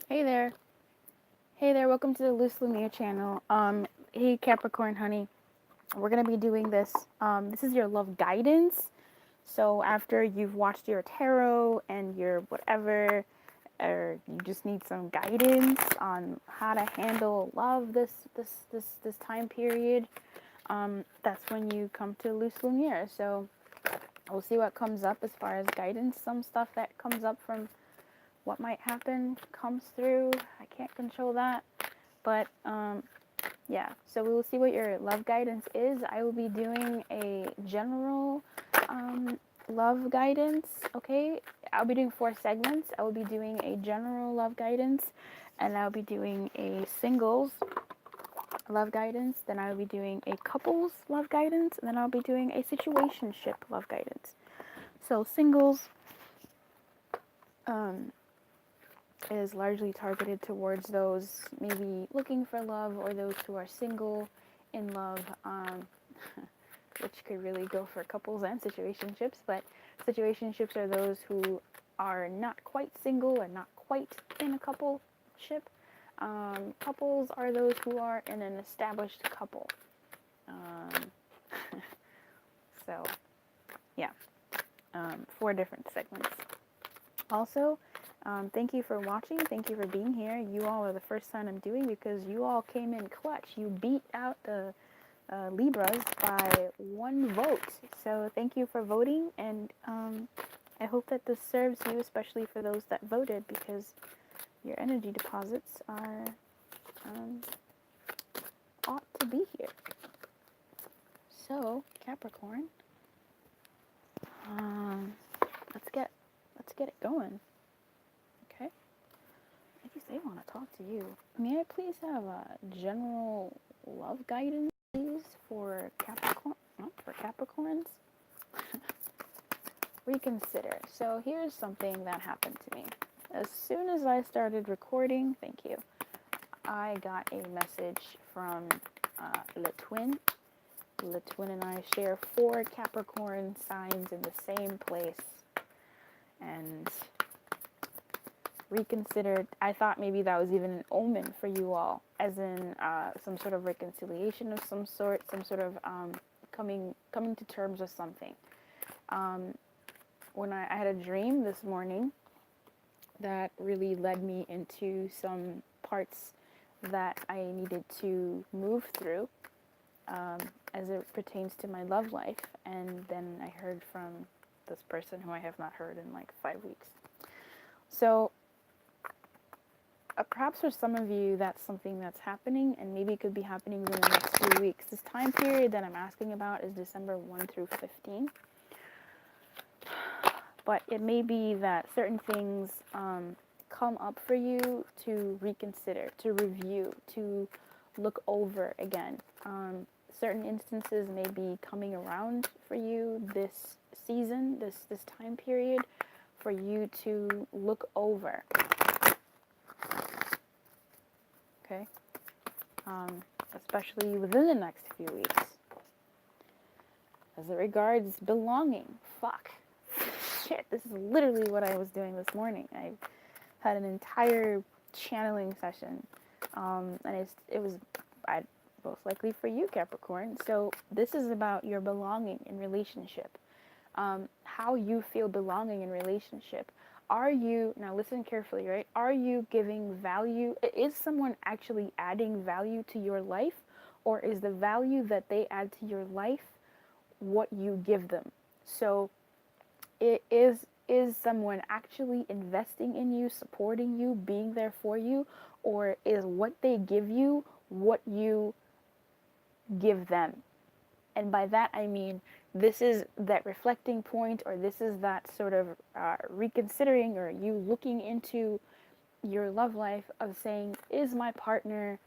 Hey there. Hey there, welcome to the Lumiere channel. Hey Capricorn honey. We're gonna be doing this. This is your love guidance. So after you've watched your tarot and your whatever, or you just need some guidance on how to handle love this time period, that's when you come to Lumiere. So we'll see what comes up as far as guidance. Some stuff that comes up from what might happen comes through. I can't control that. But yeah, so we will see what your love guidance is. I will be doing a general love guidance, okay? I'll be doing 4 segments. I will be doing a general love guidance, and I'll be doing a singles love guidance. Then I'll be doing a couples love guidance, and then I'll be doing a situationship love guidance. So singles is largely targeted towards those maybe looking for love or those who are single in love, which could really go for couples and situationships. But situationships are those who are not quite single and not quite in a coupleship. Couples are those who are in an established couple. So, yeah, 4 different segments. Also, thank you for watching. Thank you for being here. You all are the first time I'm doing because you all came in clutch. You beat out the Libras by 1 vote. So thank you for voting, and I hope that this serves you, especially for those that voted, because your energy deposits are ought to be here. So Capricorn, let's get it going. Okay. I guess they want to talk to you. May I please have a general love guidance, please, for Capricorn? No, for Capricorns. Reconsider. So here's something that happened to me. As soon as I started recording, thank you, I got a message from Le Twin. Le Twin and I share 4 Capricorn signs in the same place. And reconsidered. I thought maybe that was even an omen for you all, as in some sort of reconciliation of some sort, some sort of coming to terms with something. When I had a dream this morning that really led me into some parts that I needed to move through as it pertains to my love life, and then I heard from this person who I have not heard in like 5 weeks. So perhaps for some of you, that's something that's happening, and maybe it could be happening within the next few weeks. This time period that I'm asking about is December 1 through 15. But it may be that certain things come up for you to reconsider, to review, to look over again. Certain instances may be coming around for you this season, this time period, for you to look over. Okay, especially within the next few weeks. As it regards belonging, fuck, shit, this is literally what I was doing this morning. I had an entire channeling session, and it was most likely for you, Capricorn. So this is about your belonging in relationship, how you feel belonging in relationship. Are you, now listen carefully, right? Are you giving value? Is someone actually adding value to your life? Or is the value that they add to your life what you give them? So is someone actually investing in you, supporting you, being there for you? Or is what they give you what you give them? And by that I mean, this is that reflecting point, or this is that sort of reconsidering, or you looking into your love life of saying, is my partner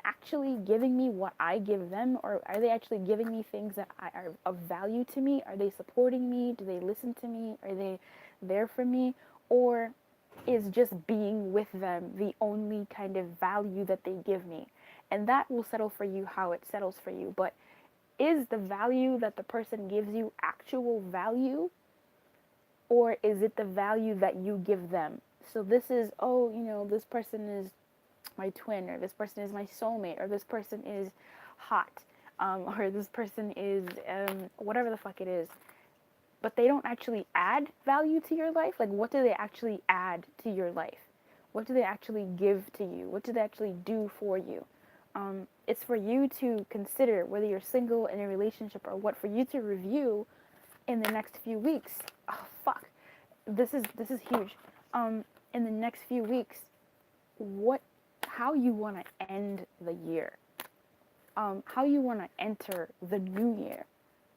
actually giving me what I give them, or are they actually giving me things that are of value to me? Are they supporting me? Do they listen to me? Are they there for me? Or is just being with them the only kind of value that they give me? And that will settle for you how it settles for you. But is the value that the person gives you actual value? Or is it the value that you give them? So this is, oh, you know, this person is my twin, or this person is my soulmate, or this person is hot, or this person is whatever the fuck it is. But they don't actually add value to your life. Like, what do they actually add to your life? What do they actually give to you? What do they actually do for you? It's for you to consider whether you're single in a relationship or what, for you to review in the next few weeks. Oh fuck, this is huge. In the next few weeks, how you want to end the year, how you want to enter the new year,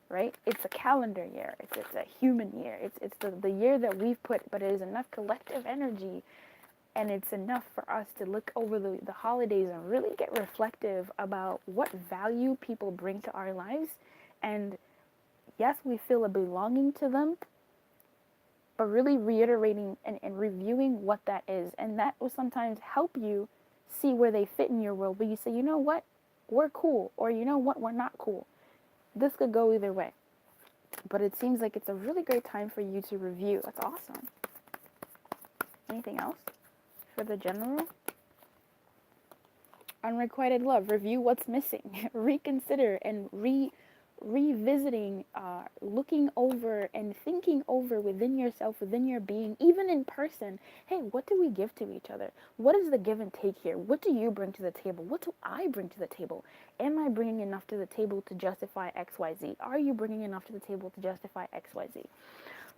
right? It's a calendar year. It's a human year. It's the year that we've put, but it is enough collective energy, and it's enough for us to look over the holidays and really get reflective about what value people bring to our lives. And yes, we feel a belonging to them, but really reiterating and reviewing what that is. And that will sometimes help you see where they fit in your world. But you say, you know what? We're cool. Or you know what? We're not cool. This could go either way. But it seems like it's a really great time for you to review. That's awesome. Anything else for the general? Unrequited love. Review what's missing. Reconsider and revisiting, looking over and thinking over within yourself, within your being, even in person. Hey, what do we give to each other? What is the give and take here? What do you bring to the table? What do I bring to the table? Am I bringing enough to the table to justify XYZ? Are you bringing enough to the table to justify XYZ?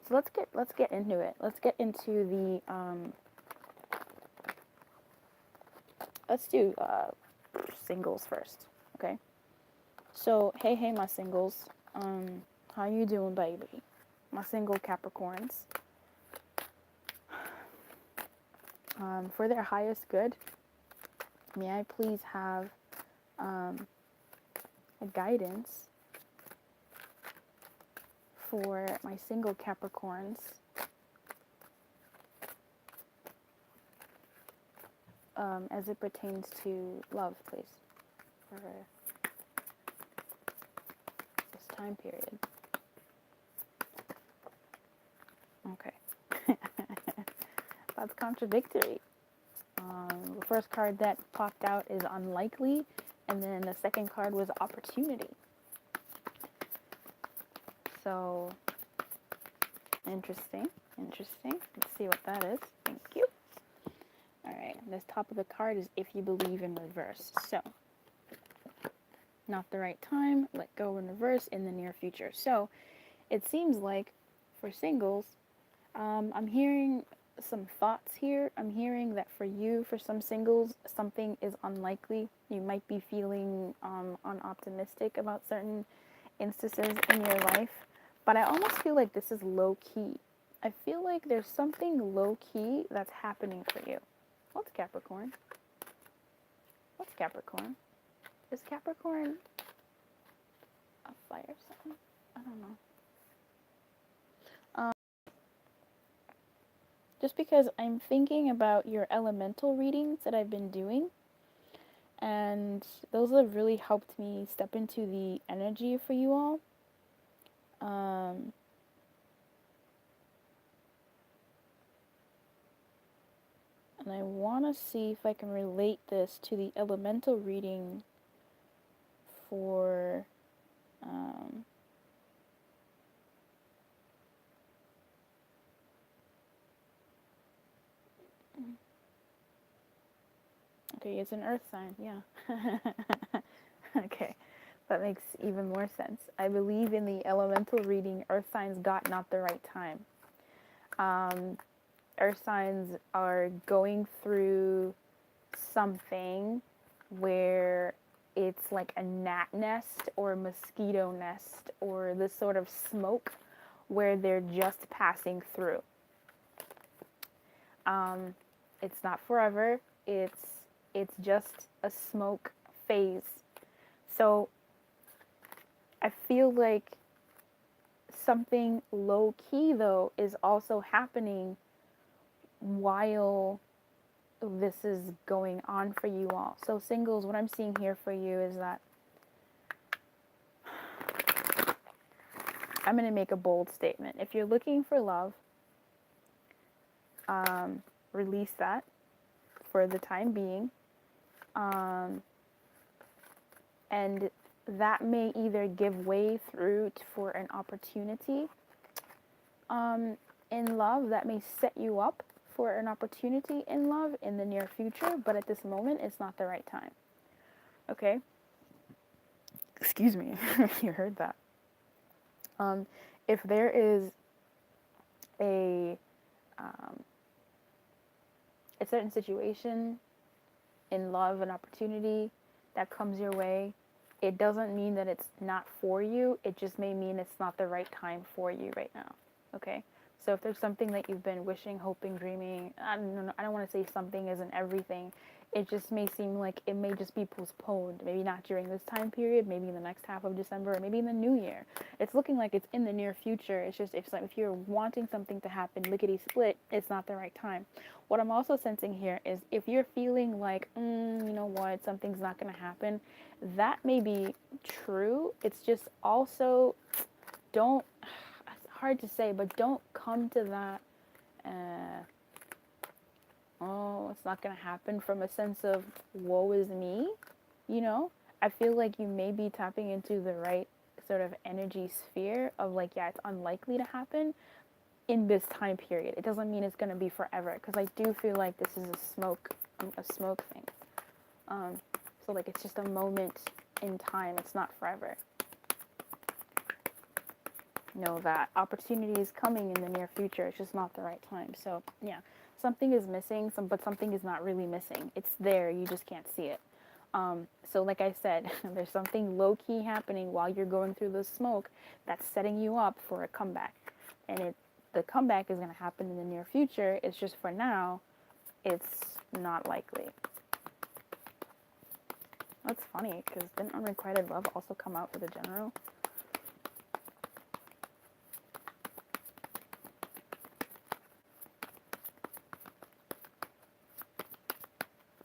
So let's get into it. Let's get into the let's do singles first, okay? So, hey, my singles. How you doing, baby? My single Capricorns. For their highest good, may I please have a guidance for my single Capricorns as it pertains to love, please, for this time period. Okay. That's contradictory. The first card that popped out is unlikely, and then the second card was opportunity. So, interesting. Let's see what that is. Thank you. Alright, this top of the card is if you believe in reverse. So, not the right time, let go in reverse in the near future. So, it seems like for singles, I'm hearing some thoughts here. I'm hearing that for you, for some singles, something is unlikely. You might be feeling unoptimistic about certain instances in your life, but I almost feel like this is low key. I feel like there's something low key that's happening for you. What's Capricorn? What's Capricorn? Is Capricorn a fire sign? I don't know. Just because I'm thinking about your elemental readings that I've been doing, and those have really helped me step into the energy for you all. And I want to see if I can relate this to the elemental reading for okay, it's an earth sign, yeah. Okay, that makes even more sense. I believe in the elemental reading, earth signs got not the right time. Earth signs are going through something where it's like a gnat nest or a mosquito nest or this sort of smoke where they're just passing through. It's not forever. It's just a smoke phase. So I feel like something low key though is also happening while this is going on for you all. So singles, what I'm seeing here for you is that I'm going to make a bold statement. If you're looking for love, release that for the time being. And that may either give way through for an opportunity in love that may set you up for an opportunity in love in the near future, but at this moment, it's not the right time. Okay? Excuse me, you heard that. If there is a certain situation in love, an opportunity that comes your way, it doesn't mean that it's not for you. It just may mean it's not the right time for you right now. Okay? So if there's something that you've been wishing, hoping, dreaming, I don't want to say something isn't everything. It just may seem like it may just be postponed. Maybe not during this time period, maybe in the next half of December, or maybe in the new year. It's looking like it's in the near future. It's just if you're wanting something to happen lickety split, it's not the right time. What I'm also sensing here is if you're feeling like, you know what, something's not going to happen, that may be true. It's just also don't, it's hard to say, but don't come to that, oh, it's not going to happen from a sense of woe is me, you know? I feel like you may be tapping into the right sort of energy sphere of like, yeah, it's unlikely to happen in this time period. It doesn't mean it's going to be forever, because I do feel like this is a smoke thing. So like it's just a moment in time. It's not forever. Know that opportunity is coming in the near future. It's just not the right time. So yeah, something is missing, but something is not really missing. It's there. You just can't see it. So like I said, there's something low-key happening while you're going through the smoke that's setting you up for a comeback. And the comeback is going to happen in the near future. It's just for now, it's not likely. That's funny, because didn't Unrequited Love also come out for the general?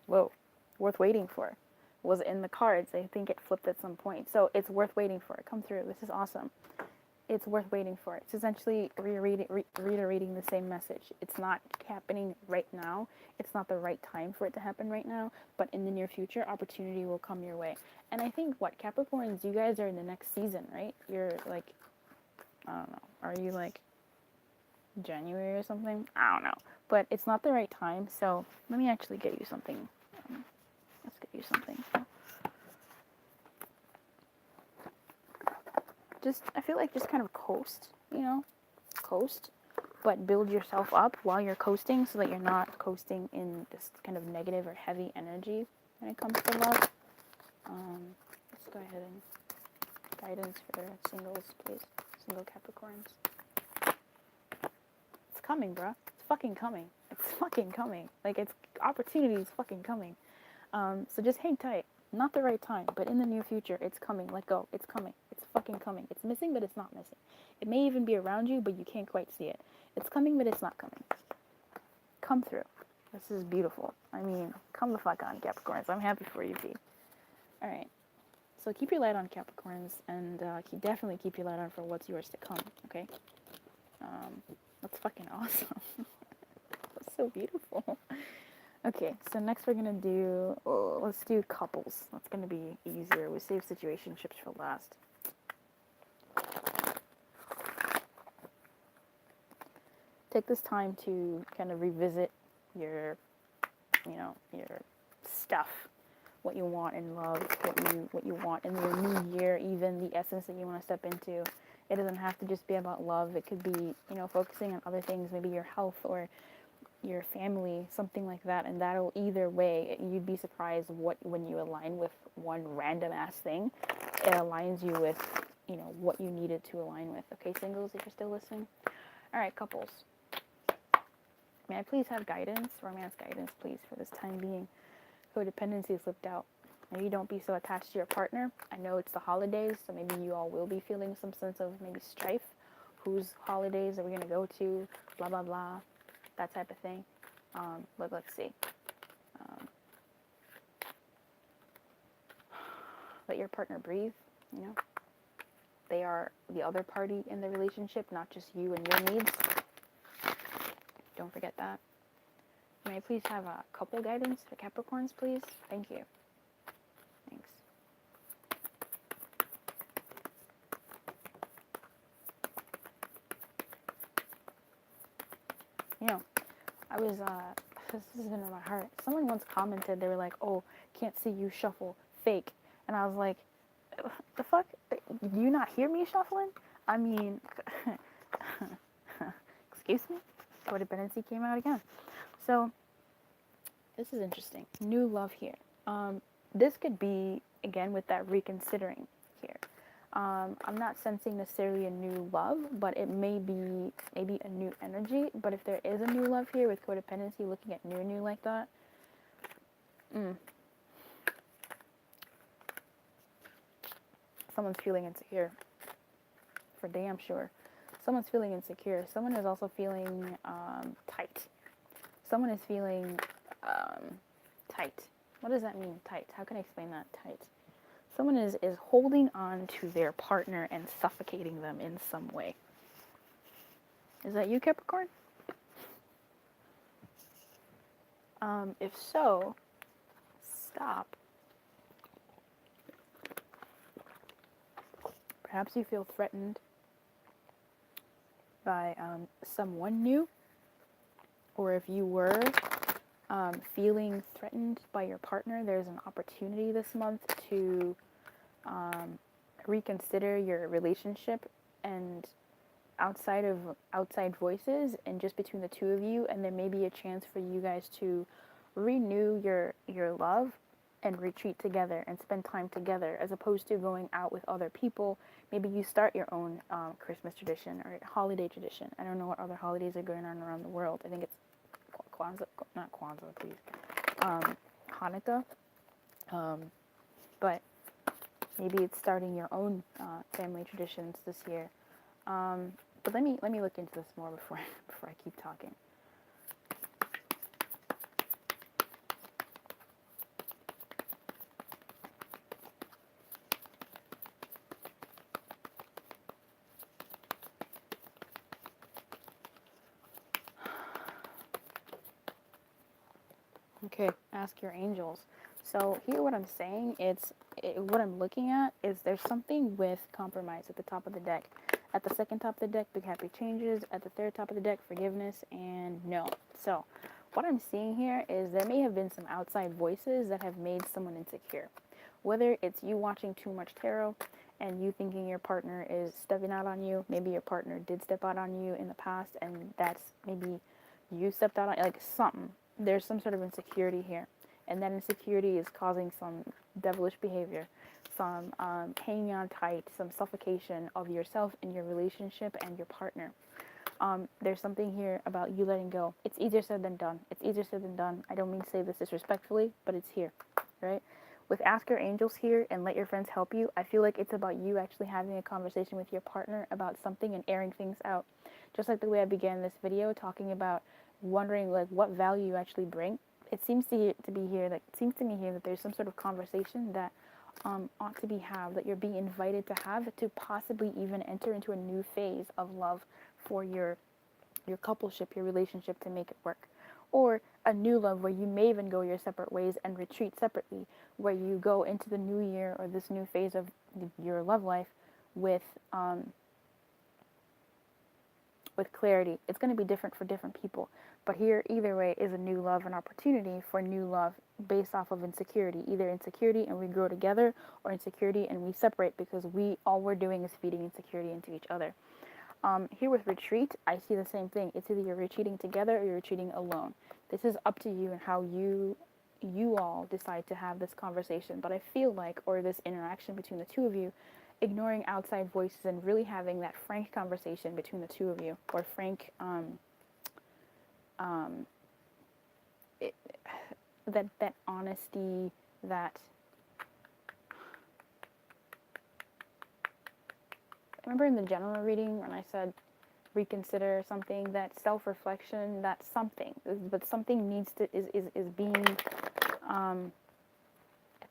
Whoa, worth waiting for. Was in the cards. I think it flipped at some point. So it's worth waiting for it. Come through. This is awesome. It's worth waiting for. It's essentially reiterating the same message. It's not happening right now. It's not the right time for it to happen right now. But in the near future, opportunity will come your way. And I think, what, Capricorns, you guys are in the next season, right? You're like, I don't know. Are you like January or something? I don't know. But it's not the right time. So let me actually get you something. Let's get you something. I feel like just kind of coast, you know, but build yourself up while you're coasting so that you're not coasting in this kind of negative or heavy energy when it comes to love. Let's go ahead and guidance for singles, please. Single Capricorns. It's coming, bruh. It's fucking coming. It's fucking coming. Like, it's opportunity is fucking coming. So just hang tight. Not the right time, but in the near future, it's coming. Let go. It's coming. It's fucking coming. It's missing, but it's not missing. It may even be around you, but you can't quite see it. It's coming, but it's not coming. Come through. This is beautiful. I mean, come the fuck on, Capricorns. I'm happy for you, B. Alright. So keep your light on, Capricorns, and definitely keep your light on for what's yours to come, okay? That's fucking awesome. That's so beautiful. Okay, so next we're gonna do, let's do couples. That's gonna be easier. We save situationships for last. Take this time to kind of revisit your stuff, what you want in love, what you want in your new year, even the essence that you want to step into. It doesn't have to just be about love. It could be, focusing on other things, maybe your health or your family, something like that. And that'll, either way, you'd be surprised when you align with one random ass thing, it aligns you with, what you needed to align with. Okay, singles, if you're still listening. All right, couples. May I please have guidance, romance guidance, please, for this time being? Codependency slipped out. Maybe don't be so attached to your partner. I know it's the holidays, so maybe you all will be feeling some sense of maybe strife. Whose holidays are we going to go to? Blah, blah, blah. That type of thing. But let's see. Let your partner breathe, They are the other party in the relationship, not just you and your needs. Don't forget that. May I please have a couple guidance for Capricorns, please? Thank you. Thanks. You know, I was, this has been in my heart. Someone once commented, they were like, oh, can't see you shuffle, fake. And I was like, the fuck? Do you not hear me shuffling? I mean, excuse me? Codependency came out again. So, this is interesting. New love here. This could be, again, with that reconsidering here. I'm not sensing necessarily a new love, but it may be maybe a new energy. But if there is a new love here with codependency, looking at new like that, someone's feeling insecure. For damn sure. Someone's feeling insecure. Someone is also feeling tight. Someone is feeling tight. What does that mean, tight? How can I explain that, tight? Someone is holding on to their partner and suffocating them in some way. Is that you, Capricorn? If so, stop. Perhaps you feel threatened by someone new, or if you were feeling threatened by your partner, there's an opportunity this month to reconsider your relationship and outside voices and just between the two of you, and there may be a chance for you guys to renew your love and retreat together and spend time together as opposed to going out with other people. Maybe you start your own Christmas tradition or holiday tradition. I don't know what other holidays are going on around the world. I think it's not Kwanzaa, please. Hanukkah. But maybe it's starting your own family traditions this year. But let me look into this more before I keep talking. Okay, ask your angels. So here what I'm saying, what I'm looking at is there's something with compromise at the top of the deck. At the second top of the deck, big happy changes. At the third top of the deck, forgiveness and no. So what I'm seeing here is there may have been some outside voices that have made someone insecure. Whether it's you watching too much tarot and you thinking your partner is stepping out on you, maybe your partner did step out on you in the past and that's maybe you stepped out on, like something. There's some sort of insecurity here. And that insecurity is causing some devilish behavior, some hanging on tight, some suffocation of yourself and your relationship and your partner. There's something here about you letting go. It's easier said than done. It's easier said than done. I don't mean to say this disrespectfully, but it's here, right? With ask your angels here and let your friends help you, I feel like it's about you actually having a conversation with your partner about something and airing things out. Just like the way I began this video talking about wondering like what value you actually bring. It seems to me here that there's some sort of conversation that ought to be had, that you're being invited to have to possibly even enter into a new phase of love for your coupleship, your relationship, to make it work. Or a new love where you may even go your separate ways and retreat separately, where you go into the new year or this new phase of your love life with clarity. It's going to be different for different people. But here, either way, is a new love, an opportunity for new love based off of insecurity. Either insecurity and we grow together, or insecurity and we separate because all we're doing is feeding insecurity into each other. Here with retreat, I see the same thing. It's either you're retreating together or you're retreating alone. This is up to you and how you all decide to have this conversation. But I feel like, or this interaction between the two of you, ignoring outside voices and really having that frank conversation between the two of you, or frank, that honesty, that remember in the general reading when I said reconsider something, that self-reflection, that's something, but something needs to is being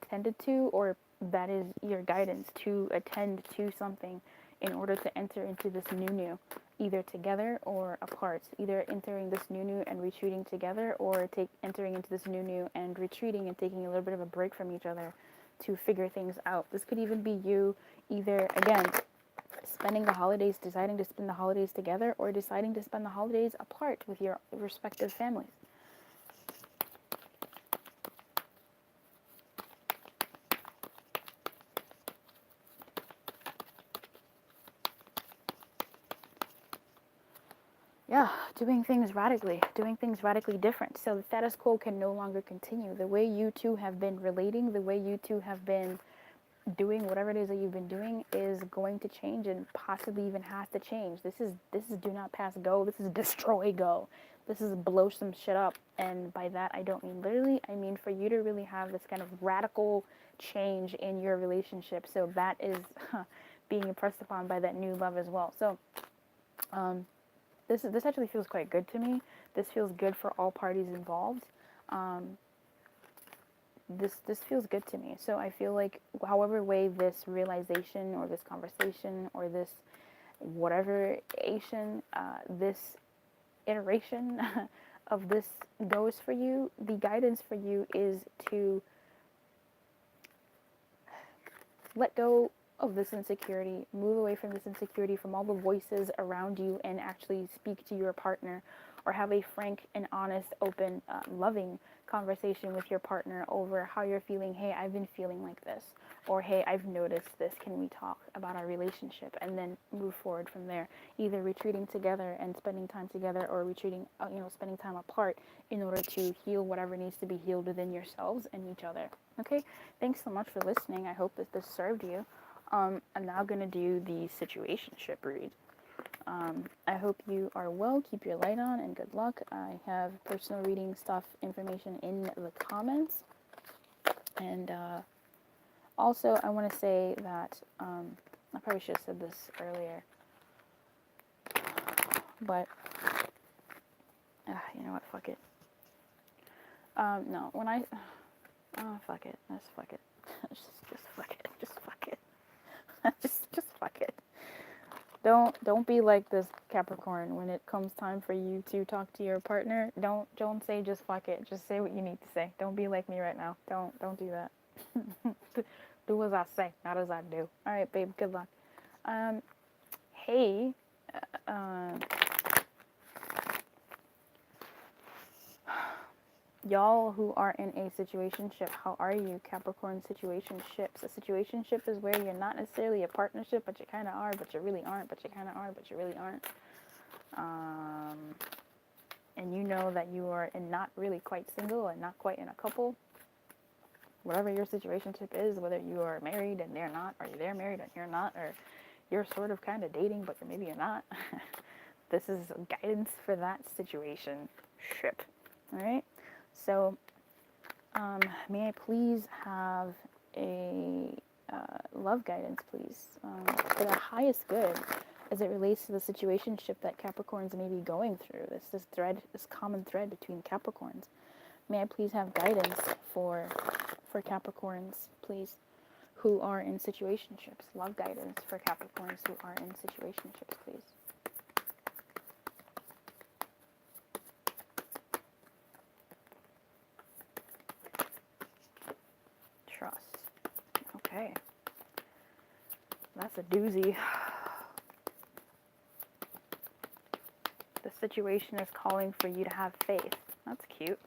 attended to, or that is your guidance to attend to something in order to enter into this new, either together or apart, either entering this new and retreating together, or entering into this new and retreating and taking a little bit of a break from each other to figure things out. This could even be you either, again, spending the holidays, deciding to spend the holidays together, or deciding to spend the holidays apart with your respective families. Yeah, doing things radically different. So the status quo can no longer continue. The way you two have been relating, the way you two have been doing whatever it is that you've been doing is going to change, and possibly even has to change. This is do not pass go. This is destroy go. This is blow some shit up. And by that I don't mean literally. I mean for you to really have this kind of radical change in your relationship. So that is being impressed upon by that new love as well. So this actually feels quite good to me. This feels good for all parties involved. This feels good to me. So I feel like however way this realization or this conversation or this whatever this iteration of this goes for you, the guidance for you is to let go of this insecurity, move away from this insecurity, from all the voices around you, and actually speak to your partner, or have a frank and honest, open, loving conversation with your partner over how you're feeling. Hey, I've been feeling like this, or hey, I've noticed this. Can we talk about our relationship? And then move forward from there, either retreating together and spending time together, or retreating, spending time apart in order to heal whatever needs to be healed within yourselves and each other. Okay, thanks so much for listening. I hope that this served you. I'm now going to do the situationship read. I hope you are well. Keep your light on and good luck. I have personal reading stuff, information in the comments. And also, I want to say that I probably should have said this earlier. But, you know what? Fuck it. No, when I... Oh, fuck it. Just fuck it. just fuck it. Just fuck it. just fuck it. Don't be like this, Capricorn. When it comes time for you to talk to your partner, don't say just fuck it. Just say what you need to say. Don't be like me right now. Don't do that. Do as I say, not as I do. All right, babe. Good luck. Hey. Y'all who are in a situationship, how are you, Capricorn situationships? A situationship is where you're not necessarily a partnership, but you kind of are, but you really aren't, but you kind of are, but you really aren't. And you know that you are not really quite single and not quite in a couple. Whatever your situationship is, whether you are married and they're not, or they're married and you're not, or you're sort of kind of dating, but maybe you're not. This is guidance for that situationship. All right? So, may I please have a love guidance, please, for the highest good as it relates to the situationship that Capricorns may be going through. This common thread between Capricorns. May I please have guidance for Capricorns, please, who are in situationships. Love guidance for Capricorns who are in situationships, please. Trust. Okay. That's a doozy. The situation is calling for you to have faith. That's cute.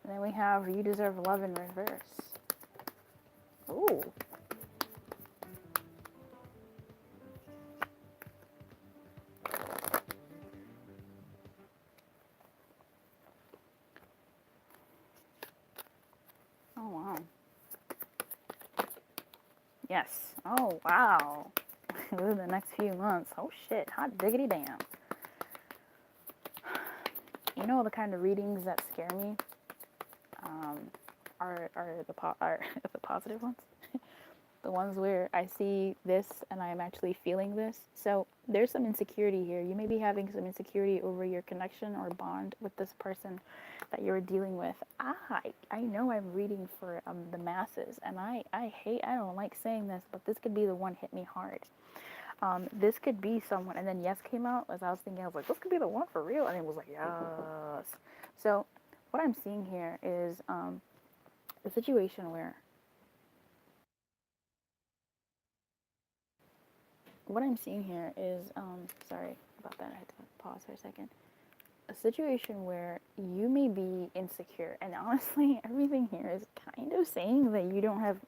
And then we have you deserve love in reverse. Ooh. Oh, wow. Yes. Oh, wow. Within the next few months. Oh, shit. Hot diggity damn. You know the kind of readings that scare me are the positive ones. The ones where I see this and I'm actually feeling this. So there's some insecurity here. You may be having some insecurity over your connection or bond with this person that you're dealing with. I know I'm reading for the masses, and I don't like saying this, but this could be the one hit me hard. This could be someone, and then yes came out. As I was thinking, I was like, this could be the one for real, and it was like yes. So what I'm seeing here is a situation where what I'm seeing here is sorry about that. I had to pause for a second. A situation where you may be insecure, and honestly, everything here is kind of saying that you don't have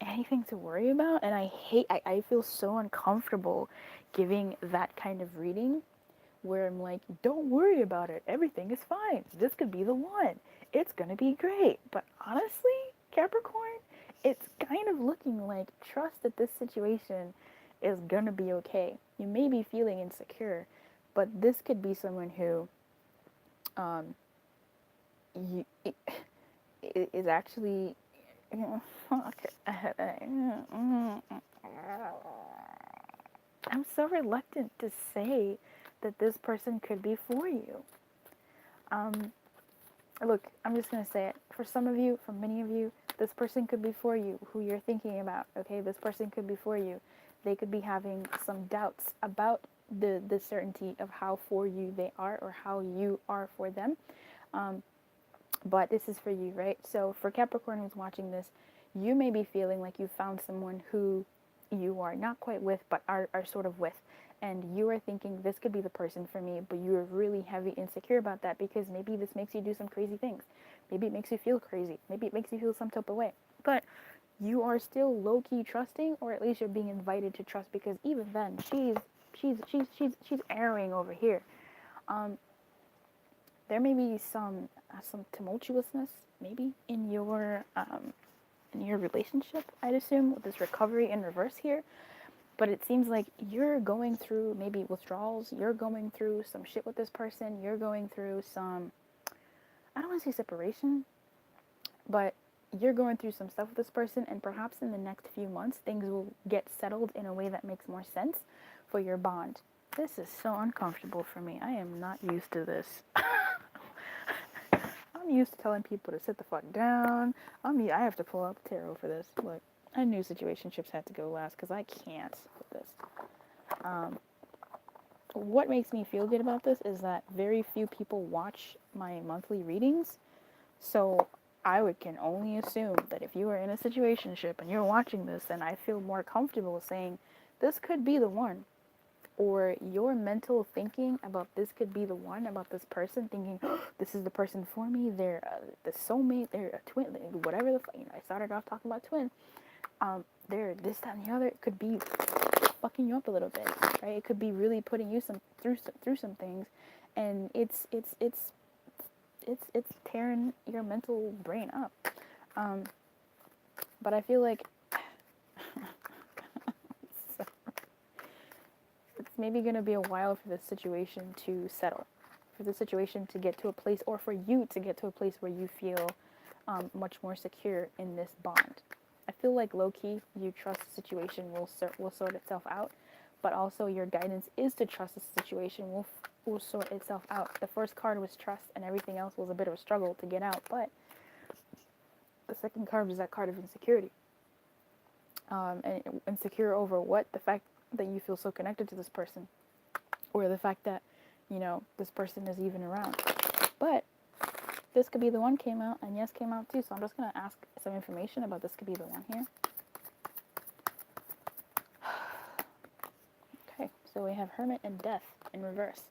anything to worry about, and I feel so uncomfortable giving that kind of reading where I'm like, don't worry about it, everything is fine, this could be the one, it's gonna be great. But honestly, Capricorn, it's kind of looking like trust that this situation is gonna be okay. You may be feeling insecure, but this could be someone who um, you, is actually I'm so reluctant to say that this person could be for you. Um, Look, I'm just going to say it. For some of you, for many of you, this person could be for you, who you're thinking about, okay? This person could be for you. They could be having some doubts about the certainty of how for you they are or how you are for them. Um, but this is for you, right? So for Capricorn who's watching this, you may be feeling like you found someone who you are not quite with, but are sort of with. And you are thinking, this could be the person for me, but you are really heavy insecure about that because maybe this makes you do some crazy things. Maybe it makes you feel crazy. Maybe it makes you feel some type of way. But you are still low-key trusting, or at least you're being invited to trust, because even then, she's erring over here. Um, there may be some tumultuousness maybe in your relationship, I'd assume, with this recovery in reverse here. But it seems like you're going through maybe withdrawals, you're going through some shit with this person, you're going through some, I don't want to say separation, but you're going through some stuff with this person, and perhaps in the next few months things will get settled in a way that makes more sense for your bond. This is so uncomfortable for me. I am not used to this. I'm used to telling people to sit the fuck down. I have to pull up tarot for this. Look, I knew situationships had to go last because I can't with this. What makes me feel good about this is that very few people watch my monthly readings. So can only assume that if you are in a situationship and you're watching this, then I feel more comfortable saying this could be the one. Or your mental thinking about this could be the one, about this person, thinking oh, this is the person for me, they're the soulmate, they're a twin, whatever I started off talking about twin. They're this, that, and the other. It could be fucking you up a little bit, right? It could be really putting you through some things, and it's tearing your mental brain up. But I feel like it's maybe going to be a while for this situation to settle, for the situation to get to a place, or for you to get to a place where you feel much more secure in this bond. I feel like low-key, you trust the situation will sort itself out, but also your guidance is to trust the situation will sort itself out. The first card was trust, and everything else was a bit of a struggle to get out, but the second card was that card of insecurity. And insecure over what? The fact that you feel so connected to this person, or the fact that, this person is even around. But this could be the one came out, and yes came out too, so I'm just going to ask some information about this could be the one here. Okay, so we have Hermit and Death in reverse.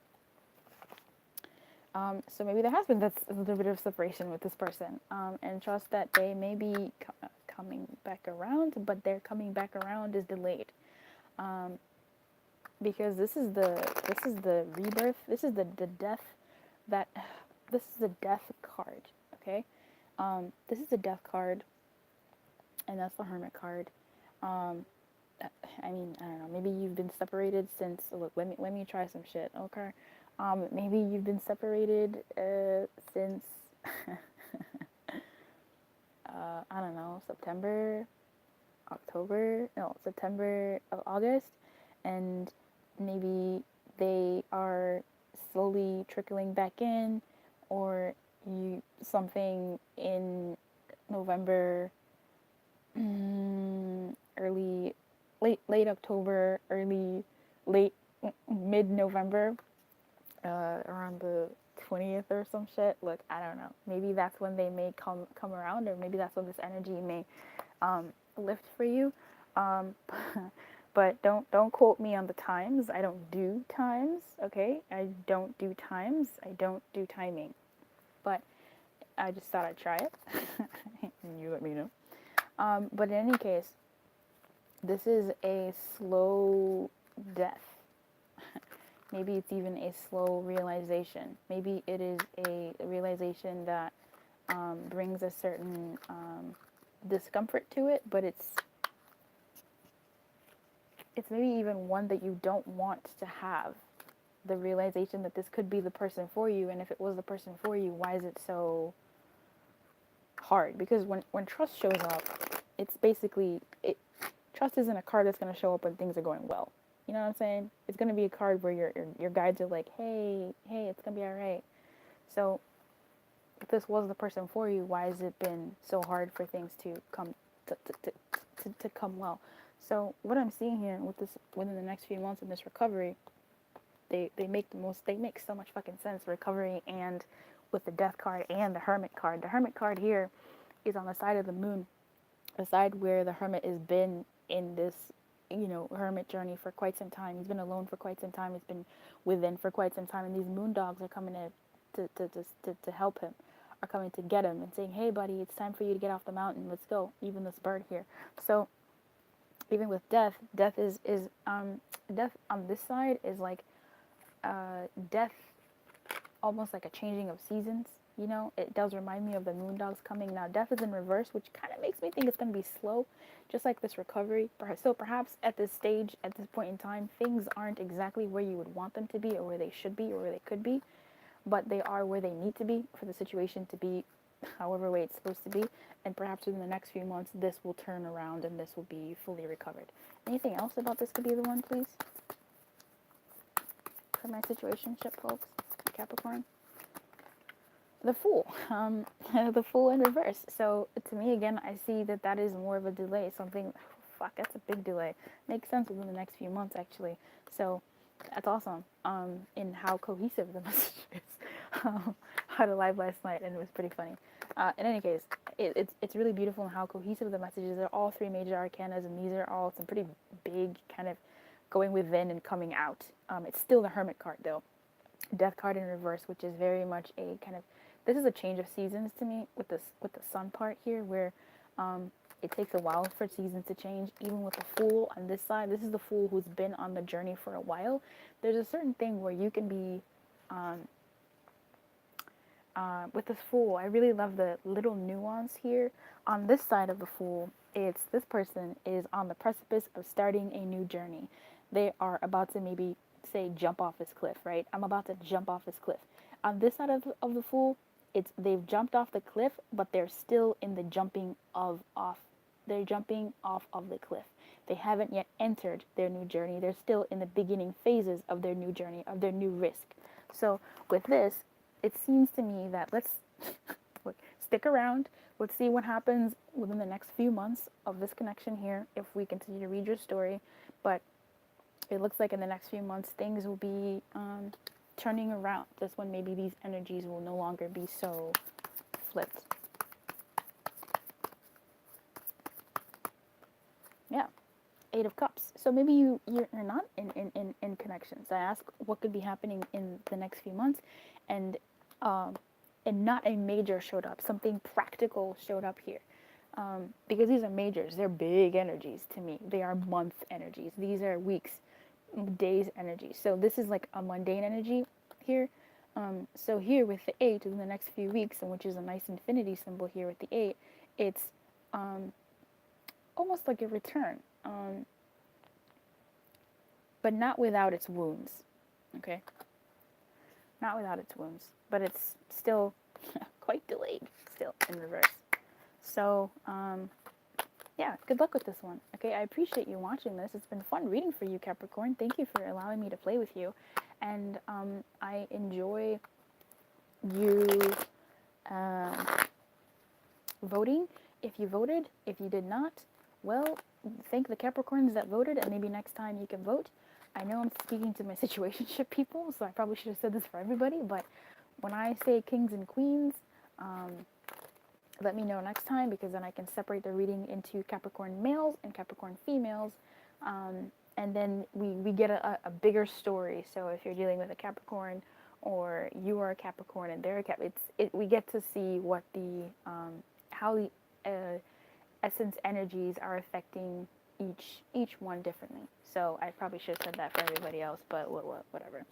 So maybe there has been this little bit of separation with this person, and trust that they may be coming back around, but their coming back around is delayed, because this is the rebirth. This is the death that this is the death card. Okay, this is the death card, and that's the Hermit card. I mean, I don't know. Maybe you've been separated since. Look, let me try some shit. Okay. Maybe you've been separated since I don't know, September, August, and maybe they are slowly trickling back in, or something in November, early late October, late mid-November, around the 20th or some shit. Look, I don't know. Maybe that's when they may come around, or maybe that's when this energy may lift for you. Um, but don't quote me on the times. I don't do times. Okay, I don't do times. I don't do timing. But I just thought I'd try it, and you let me know. But in any case, this is a slow death. Maybe it's even a slow realization. Maybe it is a realization that brings a certain discomfort to it, but it's maybe even one that you don't want to have. The realization that this could be the person for you, and if it was the person for you, why is it so hard? Because when trust shows up, it's basically trust isn't a card that's going to show up when things are going well. You know what I'm saying? It's going to be a card where your guides are like, hey, it's going to be all right. So if this was the person for you, why has it been so hard for things to come to come well? So what I'm seeing here with this, within the next few months in this recovery, they make so much fucking sense. Recovery, and with the death card and the hermit card. The hermit card here is on the side of the moon, the side where the hermit has been in this, hermit journey for quite some time. He's been alone for quite some time. He's been within for quite some time, and these moon dogs are coming to help him, are coming to get him and saying, hey buddy, it's time for you to get off the mountain, let's go. Even this bird here. So even with death is death on this side is like death, almost like a changing of seasons. It does remind me of the moon dogs coming. Now death is in reverse, which kind of makes me think it's going to be slow, just like this recovery. So perhaps at this stage, at this point in time, things aren't exactly where you would want them to be, or where they should be, or where they could be, but they are where they need to be for the situation to be however way it's supposed to be. And perhaps within the next few months, this will turn around and this will be fully recovered. Anything else about this could be the one, please? For my situationship, folks, Capricorn. The Fool, the Fool in reverse. So to me, again, I see that is more of a delay. Something, fuck, that's a big delay. Makes sense within the next few months, actually. So that's awesome. In how cohesive the message is. I had a live last night, and it was pretty funny. In any case, it's really beautiful in how cohesive the message is. They're all three major arcanas, and these are all some pretty big kind of going within and coming out. It's still the Hermit card, though. Death card in reverse, which is very much a kind of, this is a change of seasons to me with the sun part here, where it takes a while for seasons to change. Even with the Fool on this side, this is the Fool who's been on the journey for a while. There's a certain thing where you can be with this Fool. I really love the little nuance here. On this side of the Fool, it's this person is on the precipice of starting a new journey. They are about to maybe say jump off this cliff, right? I'm about to jump off this cliff. On this side of the Fool, they've jumped off the cliff, but they're still in the jumping off. They're jumping off of the cliff. They haven't yet entered their new journey. They're still in the beginning phases of their new journey, of their new risk. So with this, it seems to me that let's stick around. Let's see what happens within the next few months of this connection here, if we continue to read your story. But it looks like in the next few months, things will be turning around. That's when maybe these energies will no longer be so flipped. Yeah. 8 of Cups. So maybe you're not in connections. I ask what could be happening in the next few months, and not a major showed up. Something practical showed up here. Because these are majors. They're big energies to me. They are month energies. These are weeks, days energy. So this is like a mundane energy here. So here with the 8 in the next few weeks, and which is a nice infinity symbol here with the 8, it's almost like a return, but not without its wounds. Okay, not without its wounds, but it's still quite delayed, still in reverse. So yeah, good luck with this one. Okay, I appreciate you watching this. It's been fun reading for you, Capricorn. Thank you for allowing me to play with you. And I enjoy you voting. If you voted, if you did not, well, thank the Capricorns that voted, and maybe next time you can vote. I know I'm speaking to my situationship people, so I probably should have said this for everybody, but when I say kings and queens, um, let me know next time, because then I can separate the reading into Capricorn males and Capricorn females. And then we get a bigger story. So if you're dealing with a Capricorn, or you are a Capricorn and they're a Cap, we get to see what the how the essence energies are affecting each one differently. So I probably should have said that for everybody else, but whatever.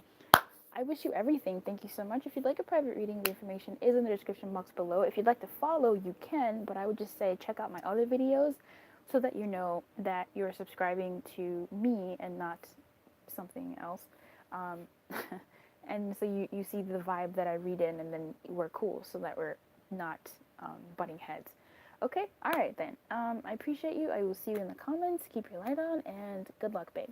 I wish you everything. Thank you so much. If you'd like a private reading, the information is in the description box below. If you'd like to follow, you can, but I would just say check out my other videos so that you know that you're subscribing to me and not something else. And so you see the vibe that I read in, and then we're cool so that we're not butting heads. Okay? Alright then. I appreciate you. I will see you in the comments. Keep your light on, and good luck, babe.